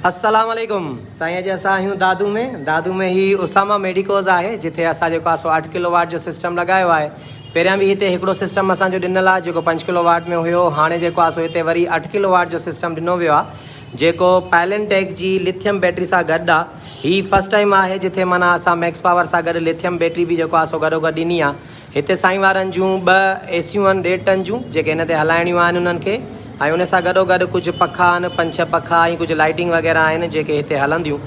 अस्सलाम वालेकुम साईं। अॼु असां आहियूं दादू में ही उसामा मेडिकोज़ आहे जिथे असां जेको आहे सो 8 किलोवाट जो सिस्टम लगायो आहे। पहिरियां बि हिते हिकिड़ो सिस्टम असांजो ॾिनल आहे जेको 5 किलोवाट में हुयो। हाणे जेको आहे सो हिते वरी 8 किलोवाट जो सिस्टम ॾिनो वियो आहे जेको पैलेंटेक जी लिथियम बैटरी सां गॾु आहे। ही फर्स्ट टाइम आहे जिथे माना असां मैक्स पावर सां गॾु लिथियम बैटरी बि जेको आहे सो गॾो गॾु ॾिनी आहे। हिते साईं वारनि जूं 2 एसियूं आहिनि 1.5 टन जूं जेके हिन ते हलाइणियूं आहिनि उन्हनि खे, ऐं उन सां गॾोगॾु कुझु पखा आहिनि 5-6 पखा ऐं कुझु लाइटिंग वग़ैरह आहिनि जेके हिते हलंदियूं।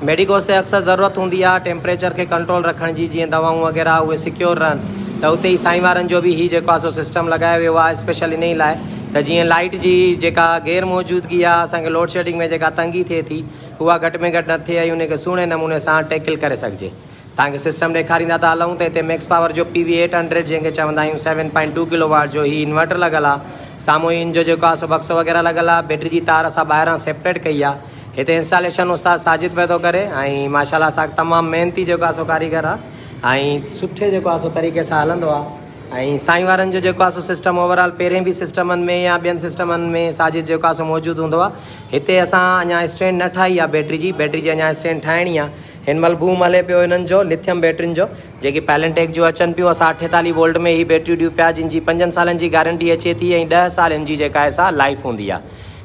मेडिकोज़ ते अक्सर ज़रूरत हूंदी आहे टेम्परेचर खे कंट्रोल रखण जी, जीअं दवाऊं वग़ैरह उहे सिक्योर रहनि, त उते ई साईं वारनि जो बि ही जेको आहे सो सिस्टम लॻायो वियो आहे स्पेशल इन ई लाइ त जीअं लाइट जी जेका गैर मौजूदगी आहे, असांखे लोड शेडिंग में जेका तंगी थिए थी उहा घटि में घटि न थिए ऐं उनखे सुहिणे नमूने सां टैकल करे सघिजे। तव्हांखे सिस्टम ॾेखारींदा था हलूं त हिते मैक्स पावर जो PV 800 जंहिंखे चवंदा आहियूं 7.2 किलोवाट जो ही इन्वर्टर लॻल आहे। साम्हूं इन जो जेको आहे सो बक्सो वग़ैरह लॻल आहे। बैटरी जी तार असां ॿाहिरां सेपरेट कई आहे। हिते इंस्टॉलेशन उस्ताद साजिद पियो थो करे ऐं माशाल्लाह सां तमामु महिनती जेको आहे सो कारीगर आहे ऐं सुठे जेको आहे सो तरीक़े सां हलंदो आहे। ऐं साईं वारनि जो जेको आहे सो सिस्टम ओवरऑल पहिरें बि सिस्टमनि में या ॿियनि सिस्टमनि में साजिद जेको आहे सो मौजूदु हूंदो आहे। हिते असां अञा स्टैंड न ठाही आहे बैटरी जी अञा स्टैंड ठाहिणी आहे। हिन महिल बूम हले पियो हिननि जो लिथियम बैटरियुनि जो जेकी पैलेंटेक जो अचनि पियूं। असां 48 वोल्ट में ही बैटरियूं ॾियूं पिया जिन जी 5 सालनि जी गारंटी अचे थी ऐं 10 सालनि जी जेका आहे सा लाइफ हूंदी आहे।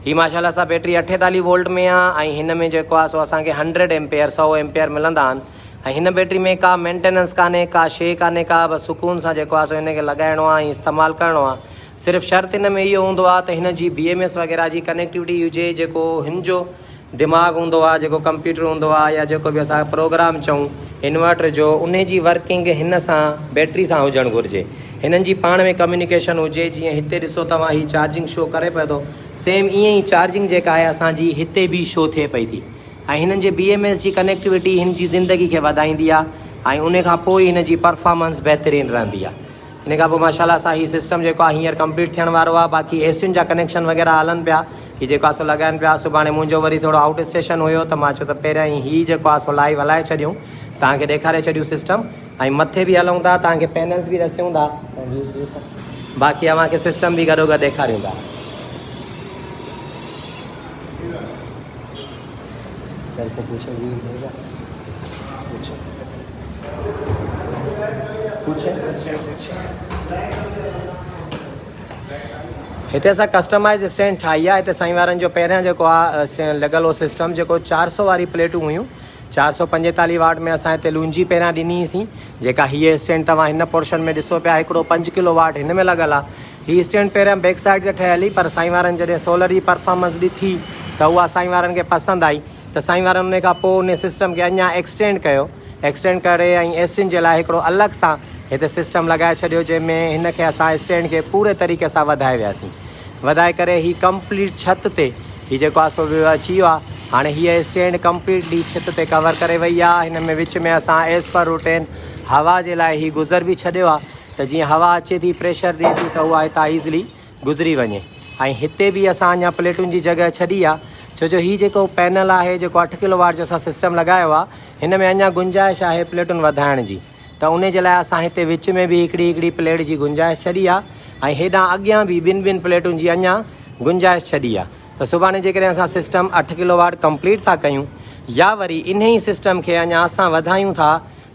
ही माशाल्लाह सां बैटरी 48 वोल्ट में आहे ऐं हिन में जेको आहे सो असांखे 100 एम्पेयर 100 एम्पेयर मिलंदा आहिनि। ऐं हिन बैटरी में का मेंटेनेंस कान्हे, का शइ कान्हे, का बसि सुकून सां जेको आहे सो हिनखे लॻाइणो आहे ऐं इस्तेमालु करिणो आहे। सिर्फ़ु शर्त हिन में इहो हूंदो आहे त हिन जी BMS वग़ैरह जी कनेक्टिविटी हुजे, जेको हिन जो दिमाग़ु हूंदो आहे, जेको कंप्यूटर हूंदो आहे या जेको बि असां प्रोग्राम चऊं इन्वर्टर जो, उन जी वर्किंग हिन सां बैटरी सां हुजणु घुरिजे। हिननि जी पाण में कम्युनिकेशन हुजे। जीअं हिते ॾिसो तव्हां ही चार्जिंग शो करे पियो थो, सेम ईअं ई चार्जिंग जेका आहे असांजी हिते बि शो थिए पई थी ऐं हिननि जे BMS जी कनेक्टिविटी हिन जी ज़िंदगी खे वधाईंदी आहे ऐं उन खां पोइ हिन जी परफॉर्मेंस बहितरीनु रहंदी आहे। हिन खां पोइ माशाल्लाह सां ही सिस्टम जेको आहे हींअर कंप्लीट थियण वारो आहे। बाक़ी एसियुनि जा कनेक्शन वग़ैरह हलनि पिया, हीअ जेको आहे सो लॻाइनि पिया। सुभाणे मुंहिंजो वरी थोरो आउट स्टेशन हुयो त मां चयो त पहिरियां ई हीअ जेको आहे सो लाइव हलाए छॾियूं, तव्हांखे ॾेखारे छॾियूं सिस्टम। ऐं मथे बि हलूं था, तव्हांखे पैनल्स बि ॾसूं था, बाक़ी अव्हांखे सिस्टम बि गॾो गॾु ॾेखारियूं था। सर से पूछो व्यूज़ देगा, हिते असां कस्टमाइज़ स्टैंड ठाही आहे। हिते साईं वारनि जो पहिरियां जेको आहे लॻल हो सिस्टम जेको 400 वारी प्लेटूं हुयूं, 445 वाट में असां हिते लूंजी पहिरियां ॾिनीसीं। जेका हीअ स्टैंड तव्हां हिन पोर्शन में ॾिसो पिया, हिकिड़ो 5 किलोवाट हिन में लॻल आहे। हीअ स्टैंड पहिरियां बैक साइड ते ठहियल हुई, पर साईं वारनि जॾहिं सोलर जी परफॉर्मेंस ॾिठी त उहा साईं वारनि खे पसंदि आई त साईं वारनि उन खां पोइ उन सिस्टम खे अञा एक्सटेंड करे ऐं एसियुनि जे लाइ हिकिड़ो अलॻि सां हिते सिस्टम लॻाए छॾियो, जंहिंमें हिन खे असां स्टैंड खे पूरे तरीक़े सां वधाए वियासीं। वधाए करे ही कंप्लीट छत ते हीअ जेको आहे सो अची वियो आहे। हाणे हीअ स्टैंड कंप्लीटली छित ते कवर करे वई आहे। हिन में विच में असां एज़ पर रूटीन हवा जे लाइ ही गुज़र बि छॾियो आहे त जीअं हवा अचे थी प्रेशर ॾिए थी त उहा हितां ईज़िली गुज़री वञे। ऐं हिते बि असां अञा प्लेटुनि जी जॻह छॾी आहे, छो जो हीअ जेको पैनल आहे जेको 8 किलोवाट जो असां सिस्टम लॻायो आहे, हिन में अञा गुंजाइश आहे प्लेटुनि वधाइण जी, त उन जे लाइ असां हिते विच में बि हिकिड़ी प्लेट जी गुंजाइश छॾी आहे ऐं हेॾां अॻियां बि ॿिनि प्लेटुनि जी अञा गुंजाइश छॾी आहे। त सुभाणे जेकॾहिं असां सिस्टम 8 किलोवाट कंप्लीट था कयूं या वरी इन ई सिस्टम खे अञा असां वधायूं था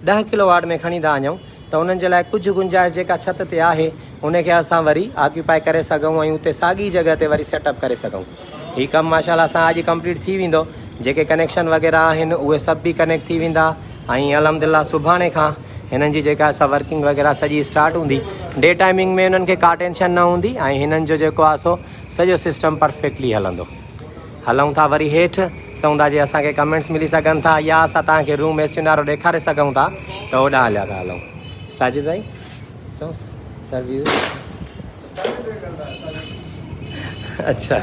10 किलोवाट में खणी था वञूं, त उन्हनि जे लाइ कुझु गुंजाइश जेका छत ते आहे उनखे असां वरी ऑक्यूपाए करे सघूं ऐं उते साॻी जॻह ते वरी सेटअप करे सघूं। हीउ कमु माशाल्लाह सां अॼु कंप्लीट थी वेंदो। जेके कनेक्शन वग़ैरह आहिनि उहे सभु बि कनेक्ट थी वेंदा ऐं अलहमदिल्ला सुभाणे खां हिननि जी जेका असां वर्किंग वग़ैरह सॼी स्टार्ट हूंदी। डे टाइमिंग में उन्हनि खे का टेंशन न हूंदी ऐं हिननि जो जेको आहे सो सॼो सिस्टम परफेक्टली हलंदो। हलूं था वरी हेठि, सौंदा जे असांखे कमेंट्स मिली सघनि था या असां तव्हांखे रूम एसियुनि वारो ॾेखारे सघूं था, त होॾां हलिया था हलूं। साजिद भाई सर अच्छा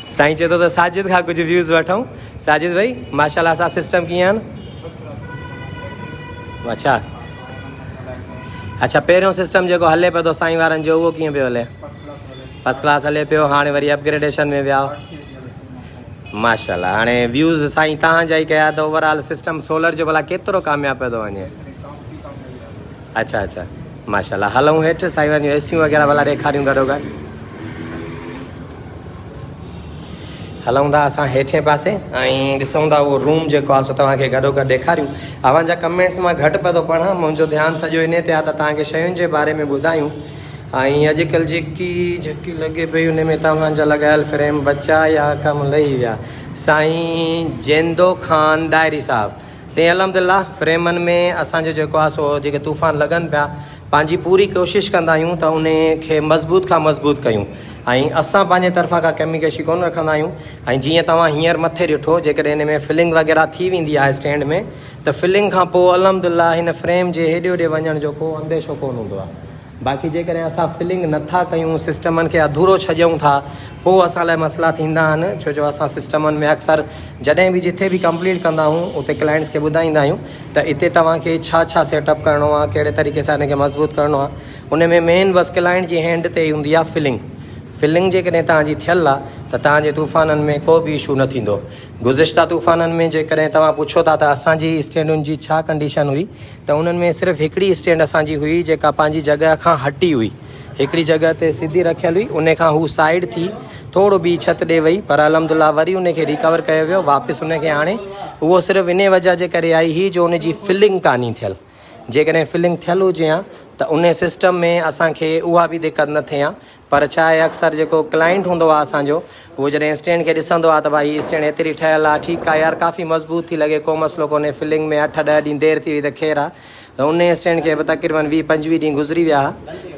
साईं चए थो त साजिद खां कुझु व्यूज़ वठूं। साजिद भाई माशाल्लाह सां सिस्टम कीअं आहिनि? अच्छा पहिरियों सिस्टम जेको हले पियो थो साईं वारनि जो उहो कीअं पियो हले? फर्स्ट क्लास हले पियो। हाणे वरी अपग्रेडेशन में विया माशाल्लाह। हाणे व्यूज़ साईं तव्हांजा ई कया त ओवरऑल सिस्टम सोलर जो भला केतिरो कामयाबु पियो थो वञे? अच्छा माशाल्लाह। हलूं हेठि, साईं वारनि जूं एसियूं वग़ैरह भला ॾेखारियूं गॾो गॾु। हलूं था असां हेठे पासे ऐं ॾिसूं था उहो रूम जेको आहे सो तव्हांखे गॾोगॾु ॾेखारियूं। अव्हांजा कमेंट्स मां घटि पियो थो पढ़ां, मुंहिंजो ध्यानु सॼो इन ते आहे त तव्हांखे शयुनि जे बारे में ॿुधायूं। ऐं अॼुकल्ह जेकी लॻे पई उन में तव्हांजा लॻायल फ्रेम बचा या कमु लही विया। साईं जेंदो ख़ान डायरी साहिबु, साईं अलहमदिल्ला फ्रेमनि में असांजो जेको आहे सो जेके तूफ़ान लॻनि पिया, पंहिंजी पूरी कोशिशि कंदा आहियूं त उन खे मज़बूत खां मज़बूत कयूं ऐं असां पंहिंजे तरफ़ां का कमी कशी कोन रखंदा आहियूं। ऐं जीअं तव्हां हींअर मथे ॾिठो, जेकॾहिं हिन में फिलिंग वग़ैरह थी वेंदी आहे स्टैंड में, त फिलिंग खां पोइ अलहमदिल्ला हिन फ्रेम जे हेॾे होॾे वञण जो को अंदेशो कोन हूंदो आहे। बाक़ी जेकॾहिं असां फिलिंग नथा कयूं, सिस्टमनि खे अधूरो छॾियूं था, पोइ असां लाइ मसइला थींदा आहिनि। छो जो असां सिस्टमनि में अक्सर जॾहिं बि जिथे बि कंप्लीट कंदा आहियूं उते क्लाइंट्स खे ॿुधाईंदा आहियूं त हिते तव्हांखे छा सेटअप करिणो आहे, कहिड़े तरीक़े सां हिनखे मज़बूत करिणो आहे। उन में मेन बसि क्लाइंट जी हैंड ते ई हूंदी आहे फिलिंग जेकॾहिं तव्हांजी थियल आहे त तव्हांजे तूफ़ाननि में को बि इशू न थींदो। गुज़िश्ता तूफ़ाननि में जेकॾहिं तव्हां पुछो था त असांजी स्टैंडुनि जी छा कंडीशन हुई, त उन्हनि में सिर्फ़ु हिकिड़ी स्टैंड असांजी हुई जेका पंहिंजी जॻह खां हटी हुई, हिकिड़ी जॻह ते सिधी रखियल हुई, उन खां हू साइड थी थोरो ॿी छित ॾे वई, पर अलहमदिल्ला वरी उनखे रिकवर कयो वियो वापसि उनखे हाणे। उहो सिर्फ़ु इन वजह जे करे आई हुई जो उनजी फिलिंग कान्हे थियल। जेकॾहिं फिलिंग थियल हुजे हा त उन सिस्टम में असांखे उहा बि दिक़त न थिए हा। पर छा आहे, अक्सर जेको क्लाइंट हूंदो आहे असांजो, उहो जॾहिं स्टैंड खे ॾिसंदो आहे त भाई हीअ स्टैंड एतिरी ठहियल आहे, ठीकु आहे यार, काफ़ी मज़बूत थी लॻे, को मसइलो कोन्हे, फिलिंग में 8-10 ॾींहं देरि थी वई त ख़ैरु आहे। त उन स्टैंड खे बि तक़रीबन 20-25 ॾींहं गुज़री विया,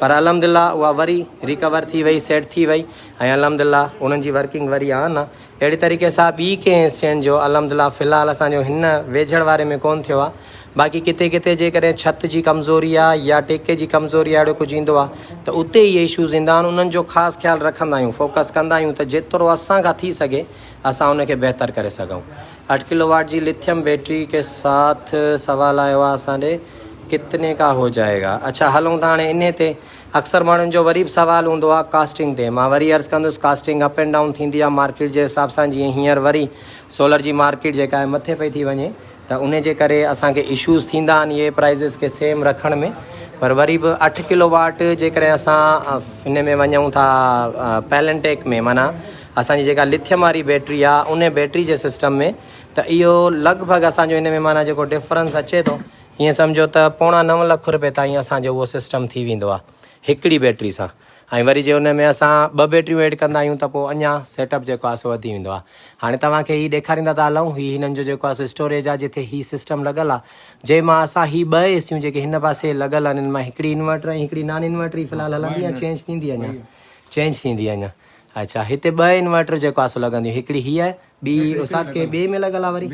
पर अलहमदिल्ला उहा वरी रिकवर थी वई, सेट थी वई ऐं अलहमदिल्ला उन्हनि जी वर्किंग वरी आहे न। अहिड़ी तरीक़े सां ॿी कंहिं स्टैंड जो अलहमदिल्ला फ़िलहालु असांजो हिन वेझड़ वारे में कोन्ह थियो आहे। बाक़ी किथे किथे जेकॾहिं छत जी कमज़ोरी आहे या टेके जी कमज़ोरी आहे, अहिड़ो कुझु ईंदो आहे त उते इहे इशूज़ ईंदा आहिनि। उन्हनि जो ख़ासि ख़्यालु रखंदा आहियूं, फोकस कंदा आहियूं त जेतिरो असांखां थी सघे असां उनखे बहितर करे सघूं। 8 किलोवाट जी लिथियम बैटरी के साथ सवाल आयो आहे असांजे, कितने का हो जाएगा। अच्छा, हलूं था हाणे इन ते। अक्सर माण्हुनि जो वरी बि सुवालु हूंदो आहे कास्टिंग ते। मां वरी अर्ज़ु कंदुसि, कास्टिंग अप एंड डाउन थींदी आहे मार्केट जे हिसाब सां। जीअं हींअर वरी सोलर जी मार्केट जेका आहे मथे पई थी वञे, त उन जे करे असांखे इशूज़ थींदा आहिनि इहे प्राइज़िस खे सेम रखण में। पर वरी बि 8 किलोवाट जेकॾहिं असां हिन में वञूं था पैलेंटेक में, माना असांजी जेका लिथियम वारी बैटरी आहे उन बैटरी जे सिस्टम में, त इहो लॻभॻि असांजो हिन में माना जेको डिफरेंस अचे थो, हीअं सम्झो त 9.25 लख रुपए ताईं असांजो उहो सिस्टम थी वेंदो आहे हिकिड़ी बैटरी सां। ऐं वरी जे हुन में असां 2 बैटरियूं ऐड कंदा आहियूं त पोइ अञा सेटअप जेको आहे सो वधी वेंदो आहे। हाणे तव्हांखे हीअ ॾेखारींदा था हलूं, हीअ हिननि जो जेको आहे सो स्टोरेज आहे, जिथे हीअ सिस्टम लॻल आहे, जंहिंमां असां हीअ 2 एसियूं जेके हिन पासे लॻल आहिनि, हिन मां हिकिड़ी इन्वर्टर ऐं हिकिड़ी नॉन इन्वर्टर फ़िलहालु हलंदी आहे, चेंज थींदी अञा। अच्छा, हिते 2 इन्वर्टर जेको आहे सो लॻंदियूं, हिकिड़ी हीअ आहे, ॿी उसाद के ॿिए में लॻल आहे वरी।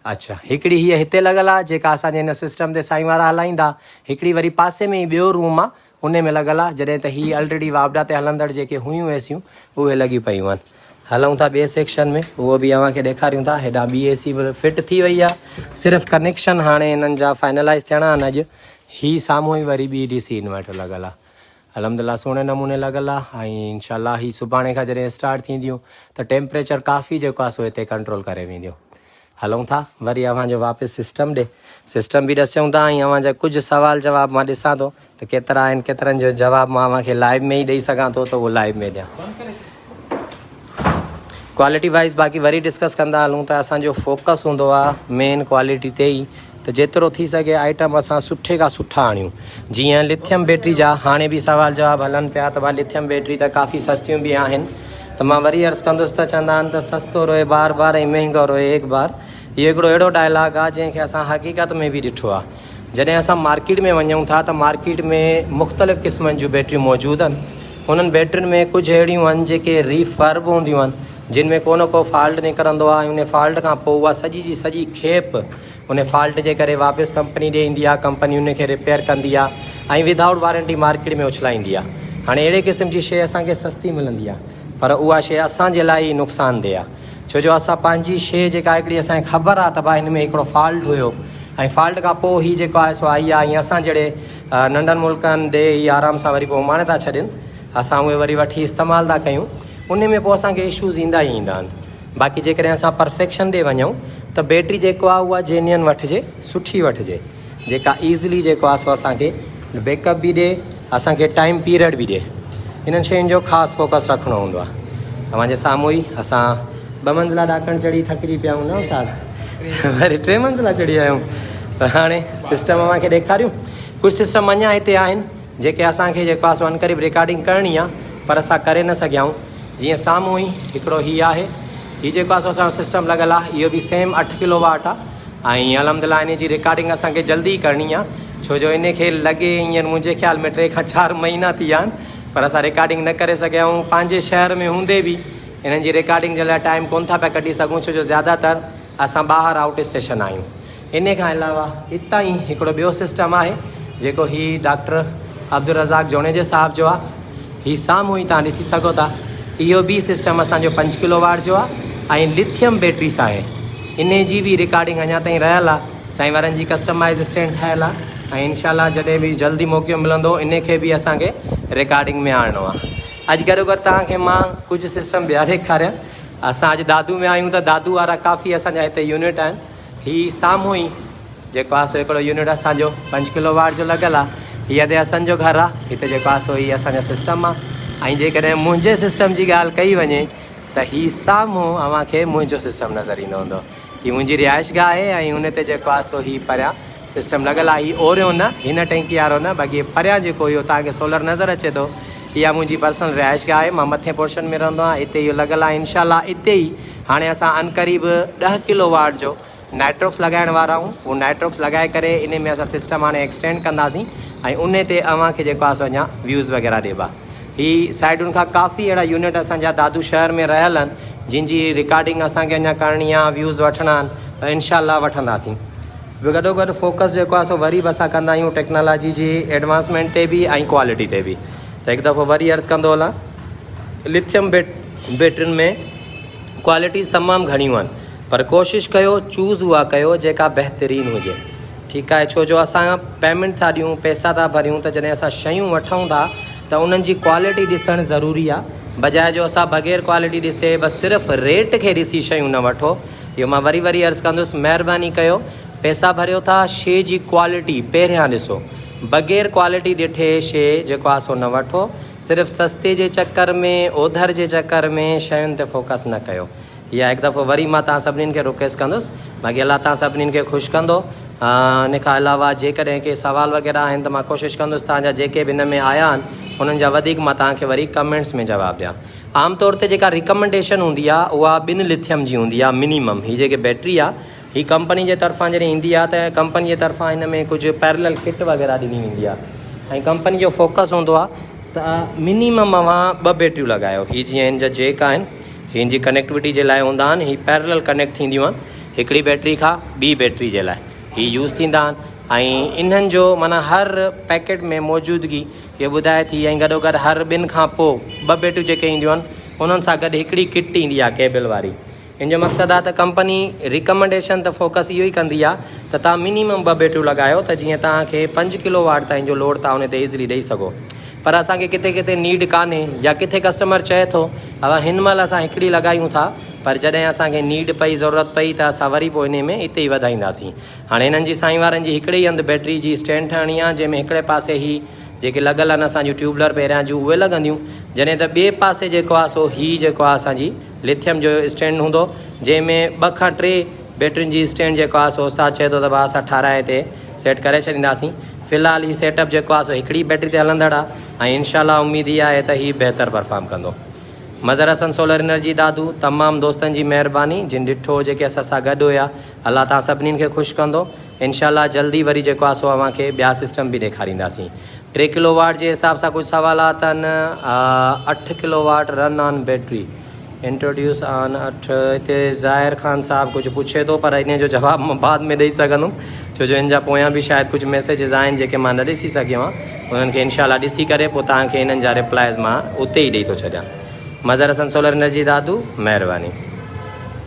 अच्छा, हिकिड़ी हीअ हिते लॻल आहे जेका असांजे हिन सिस्टम ते साईं वारा हलाईंदा, हिकिड़ी वरी पासे में ई ॿियो रूम आहे उन में लॻल आहे, जॾहिं त हीअ ऑलरेडी वापडा ते हलंदड़ जेके हुयूं एसियूं उहे लॻी पियूं आहिनि। हलूं था ॿिए सेक्शन में, उहो बि अव्हांखे ॾेखारियूं था। हेॾा ॿी एसी बि फिट थी वई आहे, सिर्फ़ु कनेक्शन हाणे हिननि जा फाइनलाइज़ थियणा आहिनि अॼु। हीअ साम्हूं ई वरी ॿी DC इन्वर्टर लॻल आहे, अलहमदिल्ला सुहिणे नमूने लॻल आहे। ऐं इंशाल्लाह हीअ सुभाणे खां जॾहिं स्टार्ट थींदियूं त टेम्परेचर काफ़ी जेको आहे सो हिते कंट्रोल करे वेंदियूं। हलूं था वरी अव्हांजो वापसि सिस्टम बि ॾसूं था ऐं अव्हांजा कुझु सवाल जवाब मां ॾिसां थो त केतिरा आहिनि, केतिरनि जो जवाबु मां अव्हांखे लाइव में ई ॾेई सघां थो, त उहो लाइव में ॾियां। क्वालिटी वाइज़ बाक़ी वरी डिस्कस कंदा हलूं त असांजो फोकस हूंदो आहे मेन क्वालिटी ते ई, त जेतिरो थी सघे आइटम असां सुठे खां सुठा आणियूं। जीअं लिथियम बैटरी जा हाणे बि सवाल जवाब हलनि पिया त भाई लिथियम बैटरी त काफ़ी सस्तियूं बि आहिनि, त मां वरी अर्ज़ु कंदुसि त चवंदा आहिनि त सस्तो रोए बार बार ऐं महांगो रोए एक बार। इहो हिकिड़ो अहिड़ो डायलॉग आहे जंहिंखे असां हक़ीक़त में बि ॾिठो आहे। जॾहिं असां मार्केट में वञूं था त मार्केट में मुख़्तलिफ़ क़िस्मनि जूं बैटरियूं मौजूदु आहिनि। उन्हनि बैटरियुनि में कुझु अहिड़ियूं आहिनि जेके रीफर्ब हूंदियूं आहिनि, जिन में को न को फॉल्ट निकिरंदो आहे ऐं उन फॉल्ट खां पोइ उहा सॼी जी सॼी खेप उन फॉल्ट जे करे वापसि कंपनी ॾे ईंदी आहे, कंपनी उनखे रिपेयर कंदी आहे ऐं विदाउट वारंटी मार्केट में उछलाईंदी आहे। हाणे अहिड़े क़िस्म जी शइ असांखे सस्ती मिलंदी आहे, पर उहा शइ असांजे लाइ नुक़सानदेह आहे। छो जो असां पंहिंजी शइ जेका हिकिड़ी असांखे ख़बर आहे त भाई हिन में हिकिड़ो फॉल्ट हुयो ऐं फॉल्ट खां पोइ हीअ जेको आहे सो आई आहे, ऐं असां जहिड़े नंढनि मुल्कनि ॾे हीअ आराम सां वरी पोइ माणे था छॾनि, असां उहे वरी वठी इस्तेमालु था कयूं, उन में पोइ असांखे इशूज़ ईंदा ई ईंदा आहिनि। बाक़ी जेकॾहिं असां परफेक्शन ॾे वञूं त बैटरी जेको आहे उहा जेन्युइन वठिजे, सुठी वठिजे, जेका ईज़िली जेको आहे सो असांखे बैकअप बि ॾिए, असांखे टाइम पीरियड बि ॾिए। हिननि शयुनि जो ख़ासि फोकस रखिणो हूंदो आहे। तव्हांजे साम्हूं ई असां ॿ मंज़िला ॾाकण चढ़ी थकिजी पिया हूंदा साहब, वरी 3 मंज़िला चढ़ी आया आहियूं। त हाणे सिस्टम अव्हांखे ॾेखारियूं। कुझु सिस्टम अञा हिते आहिनि जेके असांखे जेको आहे सो अनक़रीब रिकॉर्डिंग करणी आहे, पर असां करे न सघियाऊं। जीअं साम्हूं ई हिकिड़ो हीउ आहे, हीउ जेको आहे सो असांजो सिस्टम लॻल आहे, इहो बि सेम 8 किलोवाट आहे। ऐं अलहमदिल्ला इन जी रिकॉर्डिंग असांखे जल्दी करणी आहे, छो जो इनखे लॻे हींअर मुंहिंजे ख़्याल में 3 खां 4 महीना थी विया आहिनि, पर असां रिकॉर्डिंग न करे सघियाऊं। पंहिंजे शहर में हूंदे बि इन्हनि जी रिकॉर्डिंग जे लाइ टाइम कोन था पिया कढी सघूं, छो जो ज़्यादातर असां ॿाहिरि आउट स्टेशन आहियूं। इन खां अलावा हितां ई हिकिड़ो ॿियो सिस्टम आहे जेको हीउ डॉक्टर अब्दुल रज़ाक जोनेजे साहिब जो आहे। हीउ साम्हूं ई तव्हां ॾिसी सघो था, इहो बि सिस्टम असांजो 5 किलोवाट जो आहे ऐं लिथियम बैटरी सां आहे। इन जी बि रिकॉर्डिंग अञा ताईं रहियल आहे। साईं वारनि जी कस्टमाइज़ स्टैंड ठहियल आहे ऐं इनशाला जॾहिं बि जल्दी मौक़ो मिलंदो इनखे बि असांखे रिकॉर्डिंग में आणणो आहे। अॼु गॾोगॾु तव्हांखे मां कुझु सिस्टम ॿिया ॾेखारियां। असां अॼु दादू में आहियूं त दादू वारा काफ़ी असांजा हिते यूनिट आहिनि। हीउ साम्हूं ई जेको आहे सो हिकिड़ो यूनिट असांजो 5 किलोवाट जो लॻियल आहे। हीअ ते असांजो घरु आहे, हिते जेको आहे सो हीअ असांजो सिस्टम आहे। ऐं जेकॾहिं मुंहिंजे सिस्टम जी ॻाल्हि कई वञे त हीउ साम्हूं अव्हांखे मुंहिंजो सिस्टम नज़र ईंदो हूंदो। हीअ मुंहिंजी रिहाइश गाह आहे ऐं हुन ते जेको आहे सो हीउ परियां सिस्टम लॻियल आहे। हीउ ओरियो न, हिन टैंकी वारो न, बाक़ी परियां जेको इहो तव्हांखे सोलर नज़र अचे थो, इहा मुंहिंजी पर्सनल रिहाइश गाह आहे। मां मथे पोर्शन में रहंदो आहियां, हिते इहो लॻियल आहे। इनशाला हिते ई हाणे असां अनक़रीब 10 किलोवाट जो नाइट्रोक्स लॻाइण वारा आहियूं। उहो नाइट्रोक्स लॻाए करे इन में असां सिस्टम हाणे एक्सटेंड कंदासीं ऐं उन ते अव्हांखे जेको आहे सो अञा व्यूज़ वग़ैरह ॾिबा। हीअ साइडुनि खां काफ़ी अहिड़ा यूनिट असांजा दादू शहर में रहियल आहिनि, जिन जी रिकॉर्डिंग असांखे अञा करणी आहे, व्यूज़ वठणा आहिनि, त इनशाला वठंदासीं। गॾो गॾु फोकस जेको आहे सो वरी बि असां कंदा आहियूं टेक्नोलॉजी जी एडवांसमेंट ते बि ऐं क्वालिटी ते बि। त हिकु दफ़ो वरी अर्ज़ु कंदो हलां, लिथियम बैटरियुनि में क्वालिटीज़ तमामु घणियूं आहिनि, पर कोशिशि कयो चूज़ उहा कयो जेका बहितरीनु हुजे। ठीकु आहे, छो जो असां पेमेंट था ॾियूं, पैसा था भरियूं, त जॾहिं असां शयूं वठूं था त उन्हनि जी क्वालिटी ॾिसणु ज़रूरी आहे। बजाए जो असां बग़ैर क्वालिटी ॾिसे बसि सिर्फ़ु रेट खे ॾिसी शयूं न वठो। इहो मां वरी वरी अर्ज़ु कंदुसि, महिरबानी कयो, पैसा भरियो था, शइ जी क्वालिटी पहिरियां ॾिसो। बग़ैर क्वालिटी ॾिठे शइ जेको आहे सो न वठो। सिर्फ़ु सस्ते जे चकर में, ओधर जे चकर में शयुनि ते फोकस न कयो। इहा हिकु दफ़ो वरी मां तव्हां सभिनीनि खे रिक्वेस्ट कंदुसि। बाक़ी अलाह तव्हां सभिनीनि खे ख़ुशि कंदो। इन खां अलावा जेकॾहिं के सुवाल वग़ैरह आहिनि त मां कोशिशि कंदुसि तव्हांजा जेके बि हिन में आया आहिनि उन्हनि जा वधीक मां तव्हांखे वरी कमेंट्स में जवाबु ॾियां। आमतौर ते जेका रिकमेंडेशन हूंदी आहे उहा 2 लिथियम जी हूंदी आहे मिनिमम। हीअ जेके बैटरी आहे हीअ कंपनी जे तरफ़ां जॾहिं ईंदी आहे त कंपनी जे तरफ़ां हिन में कुझु पैरेलल किट वग़ैरह ॾिनी वेंदी आहे ऐं कंपनी जो फोकस हूंदो आहे त मिनिमम अव्हां 2 बैटरियूं लॻायो। हीअ जीअं हिन जा जेक आहिनि, हिन जी कनेक्टिविटी जे लाइ हूंदा आहिनि, हीअ पैरेलल कनेक्ट थींदियूं आहिनि, हिकिड़ी बैटरी खां ॿी बैटरी जे लाइ हीअ यूज़ थींदा आहिनि। ऐं इन्हनि जो माना हर पैकेट में मौजूदगी इहो ॿुधाए थी। ऐं गॾोगॾु हर 2 खां पोइ 2 बैटरियूं जेके ईंदियूं आहिनि उन्हनि सां गॾु हिकिड़ी किट ईंदी आहे केबल वारी। इन जो मक़सदु आहे त कंपनी रिकमेंडेशन त फोकस इहो ई कंदी आहे त तव्हां मिनिमम 2 बैटरियूं लॻायो, त जीअं तव्हांखे 5 किलोवाट ताईं जो लोड तव्हां उन ते ईज़िली ॾेई सघो। पर असांखे किथे किथे नीड कान्हे, या किथे कस्टमर चए थो हिन महिल असां हिकिड़ी लॻायूं था, पर जॾहिं असांखे नीड पई, ज़रूरत पई, त असां वरी पोइ इन में हिते ई वधाईंदासीं। हाणे हिननि जी साईं वारनि जी हिकिड़े ई हंधि बैटरी जी स्टैंड ठहणी आहे, जंहिंमें हिकिड़े पासे ही जेके लॻल आहिनि असांजूं ट्यूबलर पहिरियां जूं उहे लॻंदियूं, जॾहिं त ॿिए पासे जेको आहे सो हीअ जेको आहे असांजी लिथियम जो स्टैंड हूंदो, जंहिंमें 2 खां 3 बैटरियुनि जी स्टैंड जेको आहे सो उस्ताद चए थो त भाउ असां ठाराए ते सेट करे छॾींदासीं। फ़िलहालु हीउ सेटअप जेको आहे सो हिकिड़ी बैटरी ते हलंदड़ आहे ऐं इनशाला उमेद इहा आहे त हीउ बहितर परफॉर्म कंदो। मज़र हसन सोलर एनर्जी दादू, तमामु दोस्तनि जी महिरबानी जिन ॾिठो, जेके असां सां गॾु हुया। अलाह तव्हां सभिनीनि खे ख़ुशि कंदो। इनशाला जल्दी वरी जेको आहे सो अव्हांखे ॿिया सिस्टम बि ॾेखारींदासीं। 3 किलोवाट जे हिसाब सां कुझु सवालात आहिनि। 8 kilowatt run on battery introduce on 8, हिते ज़ाहिर ख़ान साहब कुझु पुछे थो, पर इन जो जवाबु मां बाद में ॾेई सघंदुमि, छो जो इन जा पोयां बि शायदि कुझु मैसेजिस आहिनि जेके मां न ॾिसी सघियो आहियां। उन्हनि खे इनशाला ॾिसी करे पोइ तव्हांखे हिननि जा रिप्लाइज़ मां उते ई ॾेई थो छॾियां। मज़र हसन सोलर एनर्जी दादू, महिरबानी।